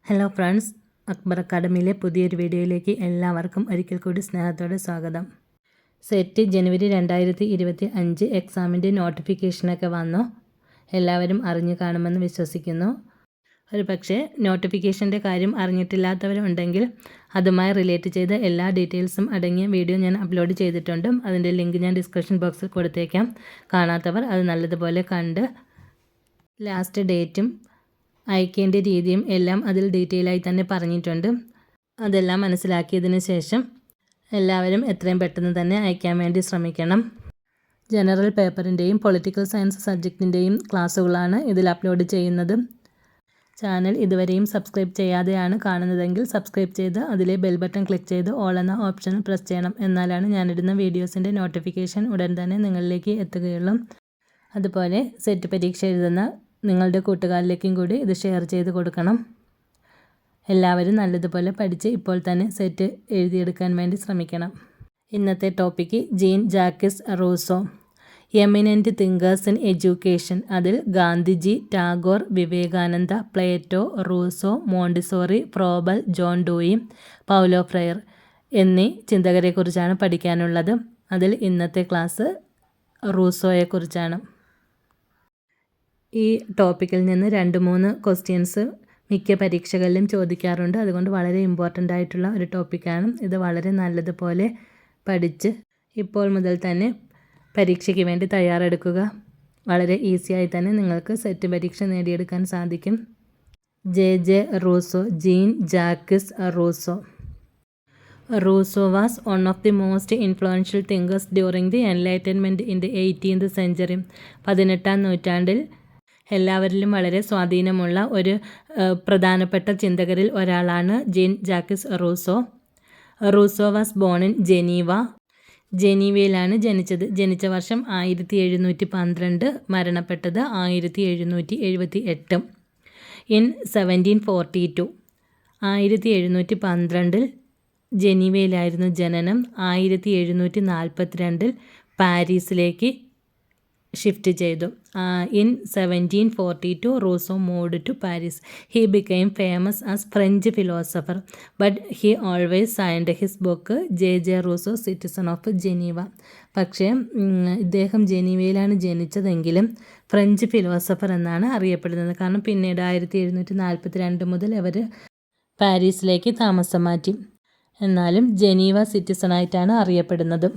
Hello friends, Akbar അക്കാഡമിയിലെ പുതിയൊരു വീഡിയോയിലേക്ക് എല്ലാവർക്കും ഒരിക്കൽ കൂടി സ്നേഹത്തോടെ സ്വാഗതം. സെറ്റ് ജനുവരി 2025 എക്സാമിൻ്റെ നോട്ടിഫിക്കേഷനൊക്കെ വന്നു. എല്ലാവരും അറിഞ്ഞു കാണുമെന്ന് വിശ്വസിക്കുന്നു. ഒരു പക്ഷേ നോട്ടിഫിക്കേഷൻ്റെ കാര്യം അറിഞ്ഞിട്ടില്ലാത്തവരുണ്ടെങ്കിൽ അതുമായി റിലേറ്റ് ചെയ്ത എല്ലാ ഡീറ്റെയിൽസും അടങ്ങിയ വീഡിയോ ഞാൻ അപ്ലോഡ് ചെയ്തിട്ടുണ്ട്. അതിൻ്റെ ലിങ്ക് ഞാൻ ഡിസ്ക്രിപ്ഷൻ ബോക്സിൽ കൊടുത്തേക്കാം. കാണാത്തവർ അത് നല്ലതുപോലെ കണ്ട് ലാസ്റ്റ് ഡേറ്റും അയക്കേണ്ട രീതിയും എല്ലാം അതിൽ ഡീറ്റെയിൽ ആയി തന്നെ പറഞ്ഞിട്ടുണ്ട്. അതെല്ലാം മനസ്സിലാക്കിയതിന് ശേഷം എല്ലാവരും എത്രയും പെട്ടെന്ന് തന്നെ അയക്കാൻ വേണ്ടി ശ്രമിക്കണം. ജനറൽ പേപ്പറിൻ്റെയും പൊളിറ്റിക്കൽ സയൻസ് സബ്ജക്റ്റിൻ്റെയും ക്ലാസ്സുകളാണ് ഇതിൽ അപ്ലോഡ് ചെയ്യുന്നത്. ചാനൽ ഇതുവരെയും സബ്സ്ക്രൈബ് ചെയ്യാതെയാണ് കാണുന്നതെങ്കിൽ സബ്സ്ക്രൈബ് ചെയ്ത് അതിലെ ബെൽ ബട്ടൺ ക്ലിക്ക് ചെയ്ത് ഓൾ എന്ന ഓപ്ഷൻ പ്രസ് ചെയ്യണം. എന്നാലാണ് ഞാനിടുന്ന വീഡിയോസിൻ്റെ നോട്ടിഫിക്കേഷൻ ഉടൻ തന്നെ നിങ്ങളിലേക്ക് എത്തുകയുള്ളൂ. അതുപോലെ സെറ്റ് പരീക്ഷ എഴുതുന്ന നിങ്ങളുടെ കൂട്ടുകാരിലേക്കും കൂടി ഇത് ഷെയർ ചെയ്ത് കൊടുക്കണം. എല്ലാവരും നല്ലതുപോലെ പഠിച്ച് ഇപ്പോൾ തന്നെ സെറ്റ് എഴുതിയെടുക്കാൻ വേണ്ടി ശ്രമിക്കണം. ഇന്നത്തെ topic Jean Jacques Rousseau, eminent thinkers in education. അതിൽ Gandhiji, Tagore, Vivekananda, Plato, Rousseau, Montessori, Froebel, John Dewey, Paulo Freire എന്നീ ചിന്തകരെക്കുറിച്ചാണ് പഠിക്കാനുള്ളത്. അതിൽ ഇന്നത്തെ ക്ലാസ് റൂസോയെക്കുറിച്ചാണ്. ഈ ടോപ്പിക്കിൽ നിന്ന് 2-3 ക്വസ്റ്റ്യൻസ് മിക്ക പരീക്ഷകളിലും ചോദിക്കാറുണ്ട്. അതുകൊണ്ട് വളരെ ഇമ്പോർട്ടൻ്റ് ആയിട്ടുള്ള ഒരു ടോപ്പിക്കാണ്. ഇത് വളരെ നല്ലതുപോലെ പഠിച്ച് ഇപ്പോൾ മുതൽ തന്നെ പരീക്ഷയ്ക്ക് വേണ്ടി തയ്യാറെടുക്കുക. വളരെ ഈസിയായി തന്നെ നിങ്ങൾക്ക് സെറ്റ് പരീക്ഷ നേടിയെടുക്കാൻ സാധിക്കും. J Rousseau, Jean Jacques Rousseau. Rousseau was one of the most influential thinkers during the Enlightenment in the 18th century. 18ാം നൂറ്റാണ്ടിൽ എല്ലാവരിലും വളരെ സ്വാധീനമുള്ള ഒരു പ്രധാനപ്പെട്ട ചിന്തകരിൽ ഒരാളാണ് Jean Jacques Rousseau. Rousseau was born in Geneva. ജനീവയിലാണ് ജനിച്ചത്. ജനിച്ച വർഷം 1712, മരണപ്പെട്ടത് 1778. ഇൻ 1742. 1712 ജനീവയിലായിരുന്നു ജനനം. 1742 പാരീസിലേക്ക് ഷിഫ്റ്റ് ചെയ്തു. In 1742 Rousseau moved to Paris. He became famous as French philosopher, but he always signed his book J Rousseau, citizen of Geneva. പക്ഷേ ഇദ്ദേഹം ജനീവയിലാണ് ജനിച്ചതെങ്കിലും ഫ്രഞ്ച് ഫിലോസഫർ എന്നാണ് അറിയപ്പെടുന്നത്. കാരണം പിന്നീട് 1742 മുതൽ അവർ പാരീസിലേക്ക് താമസം മാറ്റി. എന്നാലും ജനീവ സിറ്റിസണായിട്ടാണ് അറിയപ്പെടുന്നത്.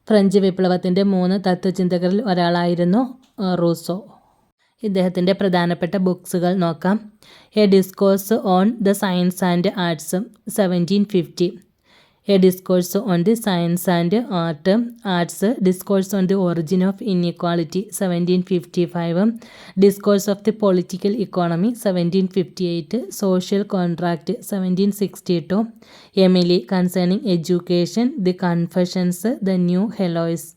ഫ്രഞ്ച് വിപ്ലവത്തിൻ്റെ 3 തത്വചിന്തകരിൽ ഒരാളായിരുന്നു റൂസോ. ഇദ്ദേഹത്തിൻ്റെ പ്രധാനപ്പെട്ട ബുക്സുകൾ നോക്കാം. A discourse on the science and arts 1750. A discourse on the science and arts. Discourse on the origin of inequality 1755. Discourse of the political economy 1758. Social contract 1762. Emile concerning education. The confessions. The new Heloise.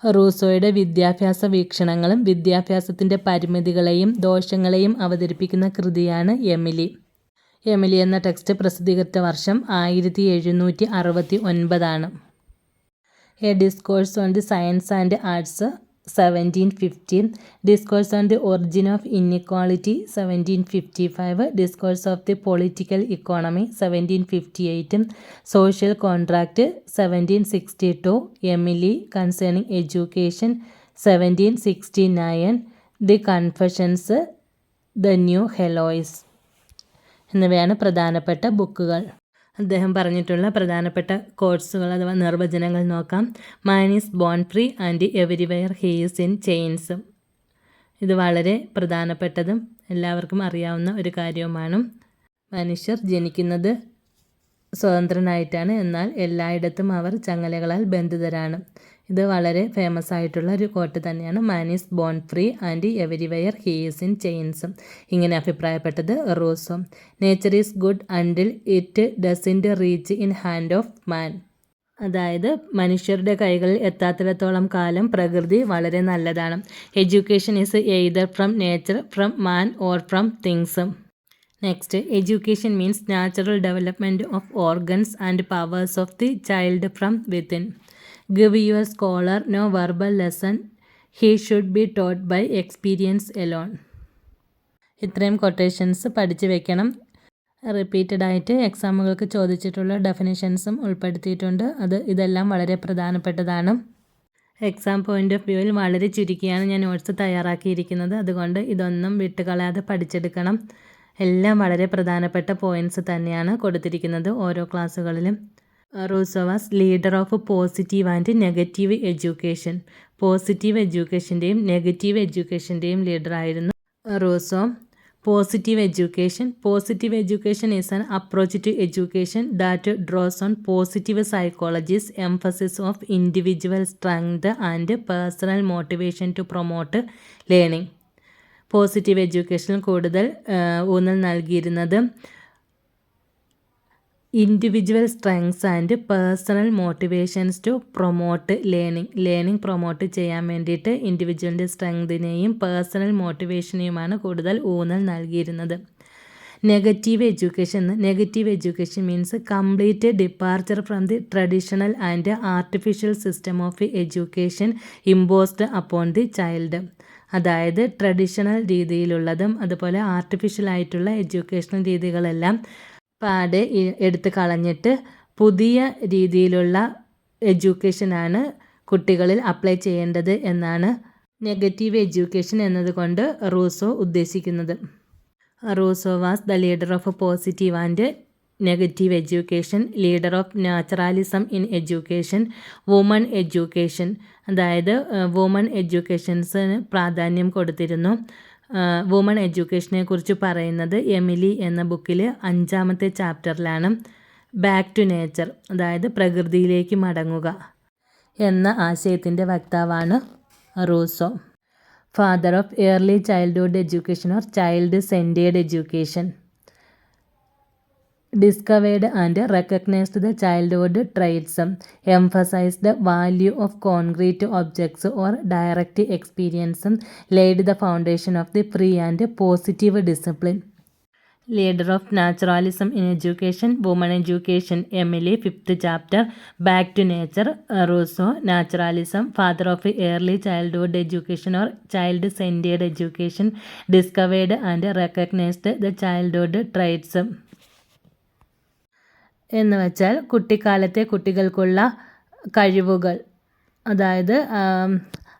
റൂസോയുടെ വിദ്യാഭ്യാസ വീക്ഷണങ്ങളും വിദ്യാഭ്യാസത്തിൻ്റെ പരിമിതികളെയും ദോഷങ്ങളെയും അവതരിപ്പിക്കുന്ന കൃതിയാണ് Emily. Emily എന്ന text പ്രസിദ്ധീകരിച്ച വർഷം 1769. A discourse on the science and arts 1750. Discourse on the origin of inequality 1755. Discourse of the political economy 1758. Social contract 1762. Emile concerning education 1769. The confessions. The new Heloise എന്നിവയാണ് പ്രധാനപ്പെട്ട ബുക്കുകൾ. അദ്ദേഹം പറഞ്ഞിട്ടുള്ള പ്രധാനപ്പെട്ട കോഴ്സുകൾ അഥവാ നിർവചനങ്ങൾ നോക്കാം. മാൻ is born free and everywhere he is in chains. ഇത് വളരെ പ്രധാനപ്പെട്ടതും എല്ലാവർക്കും അറിയാവുന്ന ഒരു കാര്യവുമാണ്. മനുഷ്യർ ജനിക്കുന്നത് സ്വതന്ത്രനായിട്ടാണ്, എന്നാൽ എല്ലായിടത്തും അവർ ചങ്ങലകളാൽ ബന്ധിതരാണ്. ഇത് വളരെ ഫേമസ് ആയിട്ടുള്ള ഒരു കോട്ട് തന്നെയാണ്. Man is born free and everywhere he is in chains. ഇങ്ങനെ അഭിപ്രായപ്പെട്ടത് Rousseau. Nature is good until it doesn't reach in hand of man. അതായത് മനുഷ്യരുടെ കൈകളിൽ എത്താത്തിടത്തോളം കാലം പ്രകൃതി വളരെ നല്ലതാണ്. Education is either from nature, from man or from things. Next, education means natural development of organs and powers of the child from within. Give your scholar no verbal lesson, he should be taught by experience alone. ഇത്രയും quotations പഠിച്ചു വെക്കണം. റിപ്പീറ്റഡായിട്ട് എക്സാമുകൾക്ക് ചോദിച്ചിട്ടുള്ള ഡെഫിനിഷൻസും ഉൾപ്പെടുത്തിയിട്ടുണ്ട്. ഇതെല്ലാം വളരെ പ്രധാനപ്പെട്ടതാണ്. Exam point of വ്യൂവിൽ വളരെ ചുരുക്കിയാണ് ഞാൻ നോട്ട്സ് തയ്യാറാക്കിയിരിക്കുന്നത്. അതുകൊണ്ട് ഇതൊന്നും വിട്ടുകളയാതെ പഠിച്ചെടുക്കണം. എല്ലാം വളരെ പ്രധാനപ്പെട്ട പോയിൻറ്റ്സ് തന്നെയാണ് കൊടുത്തിരിക്കുന്നത് ഓരോ ക്ലാസ്സുകളിലും. Rousseau was leader of positive and negative education. Positive എഡ്യൂക്കേഷൻ്റെയും നെഗറ്റീവ് എഡ്യൂക്കേഷൻ്റെയും ലീഡറായിരുന്നു Rousseau. Positive education. Positive education is an approach to education that draws on positive psychology's emphasis of individual strength and personal motivation to promote learning. Positive എഡ്യൂക്കേഷനിൽ കൂടുതൽ ഊന്നൽ നൽകിയിരുന്നത് individual strengths and personal motivations to promote learning promote ചെയ്യാൻ വേണ്ടിയിട്ട് ഇൻഡിവിജ്വലിൻ്റെ സ്ട്രെങ്തിനെയും personal മോട്ടിവേഷനെയുമാണ് കൂടുതൽ ഊന്നൽ നൽകിയിരുന്നത്. Negative education means complete departure from the traditional and artificial system of education imposed upon the child. അതായത് ട്രഡീഷണൽ രീതിയിലുള്ളതും അതുപോലെ ആർട്ടിഫിഷ്യൽ ആയിട്ടുള്ള എഡ്യൂക്കേഷണൽ രീതികളെല്ലാം പാടെ എടുത്ത് കളഞ്ഞിട്ട് പുതിയ രീതിയിലുള്ള എഡ്യൂക്കേഷനാണ് കുട്ടികളിൽ അപ്ലൈ ചെയ്യേണ്ടത് എന്നാണ് നെഗറ്റീവ് എഡ്യൂക്കേഷൻ എന്നതുകൊണ്ട് റൂസോ ഉദ്ദേശിക്കുന്നത്. Rousseau was the leader of positive and negative education, leader of naturalism in education, woman education. അതായത് വുമൺ എഡ്യൂക്കേഷൻസിന് പ്രാധാന്യം കൊടുത്തിരുന്നു. വുമൺ എഡ്യൂക്കേഷനെ കുറിച്ച് പറയുന്നത് എമിലി എന്ന ബുക്കിൽ 5ാമത്തെ ചാപ്റ്ററിലാണ്. ബാക്ക് ടു നേച്ചർ, അതായത് പ്രകൃതിയിലേക്ക് മടങ്ങുക എന്ന ആശയത്തിൻ്റെ വക്താവാണ് Rousseau. Father of early childhood education or child centred education. Discovered and recognized the childhood traits, emphasized the value of concrete objects or direct experience, laid the foundation of the free and positive discipline. Leader of naturalism in education, woman education, Emily, 5th chapter. Back to nature, Rousseau, naturalism. Father of early childhood education or child-centered education, discovered and recognized the childhood traits. എന്ന് വെച്ചാൽ കുട്ടിക്കാലത്തെ കുട്ടികൾക്കുള്ള കഴിവുകൾ, അതായത്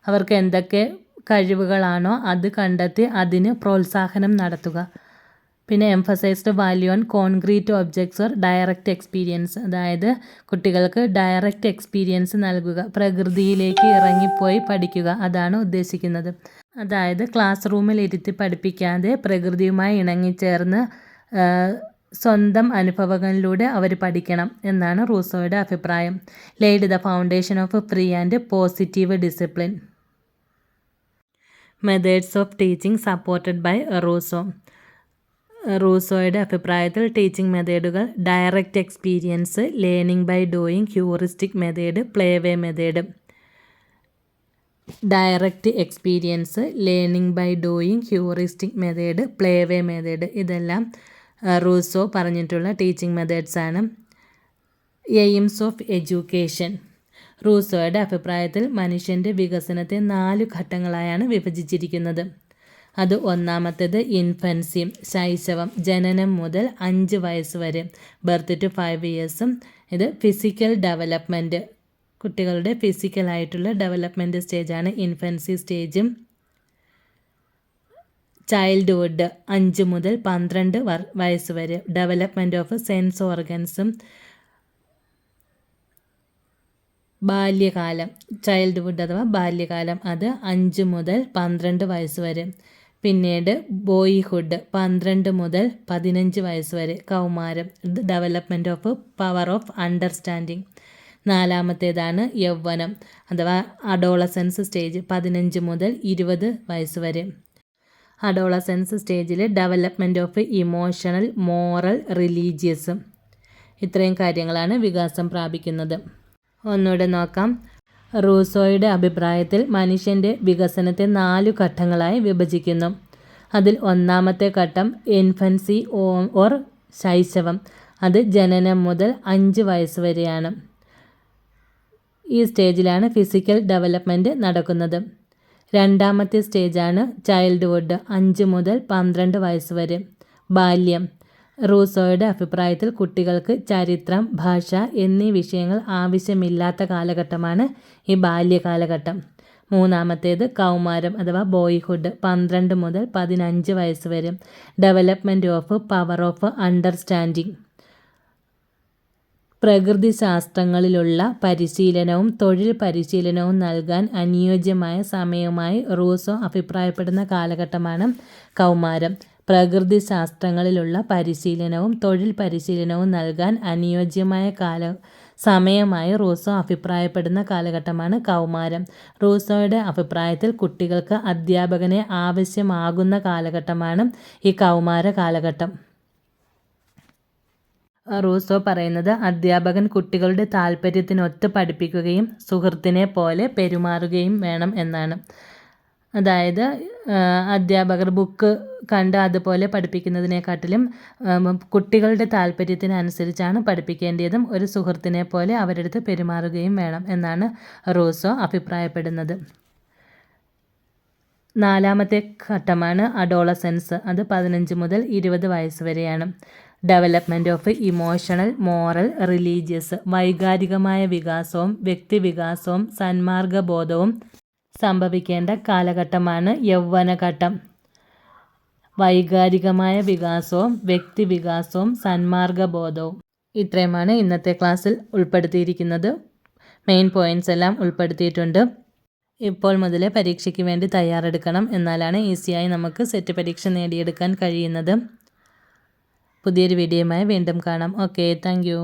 അവർക്ക് എന്തൊക്കെ കഴിവുകളാണോ അത് കണ്ടെത്തി അതിന് പ്രോത്സാഹനം നടത്തുക. പിന്നെ emphasised value on concrete objects or direct experience, അതായത് കുട്ടികൾക്ക് ഡയറക്റ്റ് എക്സ്പീരിയൻസ് നൽകുക, പ്രകൃതിയിലേക്ക് ഇറങ്ങിപ്പോയി പഠിക്കുക, അതാണ് ഉദ്ദേശിക്കുന്നത്. അതായത് ക്ലാസ് റൂമിൽ ഇരുത്തി പഠിപ്പിക്കാതെ പ്രകൃതിയുമായി ഇണങ്ങിച്ചേർന്ന് സ്വന്തം അനുഭവങ്ങളിലൂടെ അവർ പഠിക്കണം എന്നാണ് റൂസോയുടെ അഭിപ്രായം. Laid the foundation of free and positive discipline. Methods of teaching supported by Rousseau. റൂസോയുടെ അഭിപ്രായത്തിൽ ടീച്ചിങ് മെത്തേഡുകൾ direct experience, learning by doing, heuristic method, play way method. Direct experience, learning by doing, heuristic method, play way method, ഇതെല്ലാം Rousseau പറഞ്ഞിട്ടുള്ള teaching മെത്തേഡ്സാണ്. Aims of education. റൂസോയുടെ അഭിപ്രായത്തിൽ മനുഷ്യൻ്റെ വികസനത്തെ 4 ഘട്ടങ്ങളായാണ് വിഭജിച്ചിരിക്കുന്നത്. അത് ഒന്നാമത്തേത് ഇൻഫൻസി, ശൈശവം, ജനനം മുതൽ 5 വയസ്സ് വരെ, ബർത്ത് ടു 5 ഇയേഴ്സും. ഇത് ഫിസിക്കൽ ഡെവലപ്മെൻറ്റ്, കുട്ടികളുടെ ഫിസിക്കലായിട്ടുള്ള ഡെവലപ്മെൻറ്റ് സ്റ്റേജാണ് ഇൻഫൻസി സ്റ്റേജും. ചൈൽഡ്ഹുഡ് 5 മുതൽ 12 വയസ്സ് വരെ, ഡെവലപ്മെൻറ്റ് ഓഫ് സെൻസ് ഓർഗൻസും. ബാല്യകാലം, ചൈൽഡ്ഹുഡ് അഥവാ ബാല്യകാലം, അത് 5 മുതൽ 12 വയസ്സ് വരെ. പിന്നീട് ബോയ്ഹുഡ് 12 മുതൽ 15 വയസ്സ് വരെ, കൗമാരം, development of power of understanding. 4ാമത്തേതാണ് യൗവനം അഥവാ അഡോളസൻസ് സ്റ്റേജ്, 15 മുതൽ 20 വയസ്സ് വരെ. അഡോളസൻസ് സ്റ്റേജിൽ development of emotional, moral, religious, ഇത്രയും കാര്യങ്ങളാണ് വികാസം പ്രാപിക്കുന്നത്. ഒന്നുകൂടെ നോക്കാം. റൂസോയുടെ അഭിപ്രായത്തിൽ മനുഷ്യൻ്റെ വികസനത്തെ 4 ഘട്ടങ്ങളായി വിഭജിക്കുന്നു. അതിൽ ഒന്നാമത്തെ ഘട്ടം ഇൻഫൻസി ഓർ ശൈശവം, അത് ജനനം മുതൽ 5 വയസ്സ് വരെയാണ്. ഈ സ്റ്റേജിലാണ് ഫിസിക്കൽ ഡെവലപ്മെൻറ്റ് നടക്കുന്നത്. രണ്ടാമത്തെ സ്റ്റേജാണ് ചൈൽഡ്ഹുഡ്, 5 മുതൽ 12 വയസ്സ് വരെ. ബാല്യം. റൂസോയുടെ അഭിപ്രായത്തിൽ കുട്ടികൾക്ക് ചരിത്രം, ഭാഷ എന്നീ വിഷയങ്ങൾ ആവശ്യമില്ലാത്ത കാലഘട്ടമാണ് ഈ ബാല്യകാലഘട്ടം. മൂന്നാമത്തേത് കൗമാരം അഥവാ ബോയ്ഹുഡ്, 12 മുതൽ 15 വയസ്സ് വരെ. Development of power of understanding. പ്രകൃതി ശാസ്ത്രങ്ങളിലുള്ള പരിശീലനവും തൊഴിൽ പരിശീലനവും നൽകാൻ അനുയോജ്യമായ സമയവുമായി റൂസോ അഭിപ്രായപ്പെടുന്ന കാലഘട്ടമാണ് കൗമാരം. പ്രകൃതി ശാസ്ത്രങ്ങളിലുള്ള പരിശീലനവും തൊഴിൽ പരിശീലനവും നൽകാൻ അനുയോജ്യമായ സമയമായി റൂസോ അഭിപ്രായപ്പെടുന്ന കാലഘട്ടമാണ് കൗമാരം. റൂസോയുടെ അഭിപ്രായത്തിൽ കുട്ടികൾക്ക് അധ്യാപകനെ ആവശ്യമാകുന്ന കാലഘട്ടമാണ് ഈ കൗമാര കാലഘട്ടം. റൂസോ പറയുന്നത് അധ്യാപകൻ കുട്ടികളുടെ താല്പര്യത്തിനൊത്ത് പഠിപ്പിക്കുകയും സുഹൃത്തിനെ പോലെ പെരുമാറുകയും വേണം എന്നാണ്. അതായത് അധ്യാപകർ ബുക്ക് കണ്ട് അതുപോലെ പഠിപ്പിക്കുന്നതിനെക്കാട്ടിലും കുട്ടികളുടെ താല്പര്യത്തിനനുസരിച്ചാണ് പഠിപ്പിക്കേണ്ടതും ഒരു സുഹൃത്തിനെ പോലെ അവരുടെ അടുത്ത് പെരുമാറുകയും വേണം എന്നാണ് റൂസോ അഭിപ്രായപ്പെടുന്നത്. നാലാമത്തെ ഘട്ടമാണ് അഡോളസെൻസ്. അത് 15 മുതൽ 20 വയസ്സ് വരെയാണ്. Development of emotional, moral, religious. വൈകാരികമായ വികാസവും വ്യക്തിവികാസവും സന്മാർഗബോധവും സംഭവിക്കേണ്ട കാലഘട്ടമാണ് യൗവനഘട്ടം. വൈകാരികമായ വികാസവും വ്യക്തിവികാസവും സന്മാർഗബോധവും. ഇത്രയുമാണ് ഇന്നത്തെ ക്ലാസ്സിൽ ഉൾപ്പെടുത്തിയിരിക്കുന്നത്. മെയിൻ പോയിൻറ്റ്സ് എല്ലാം ഉൾപ്പെടുത്തിയിട്ടുണ്ട്. ഇപ്പോൾ മുതൽ പരീക്ഷയ്ക്ക് വേണ്ടി തയ്യാറെടുക്കണം. എന്നാലാണ് ഈസിയായി നമുക്ക് സെറ്റ് പരീക്ഷ നേടിയെടുക്കാൻ കഴിയുന്നത്. പുതിയൊരു വീഡിയോയുമായി വീണ്ടും കാണാം. Okay, thank you.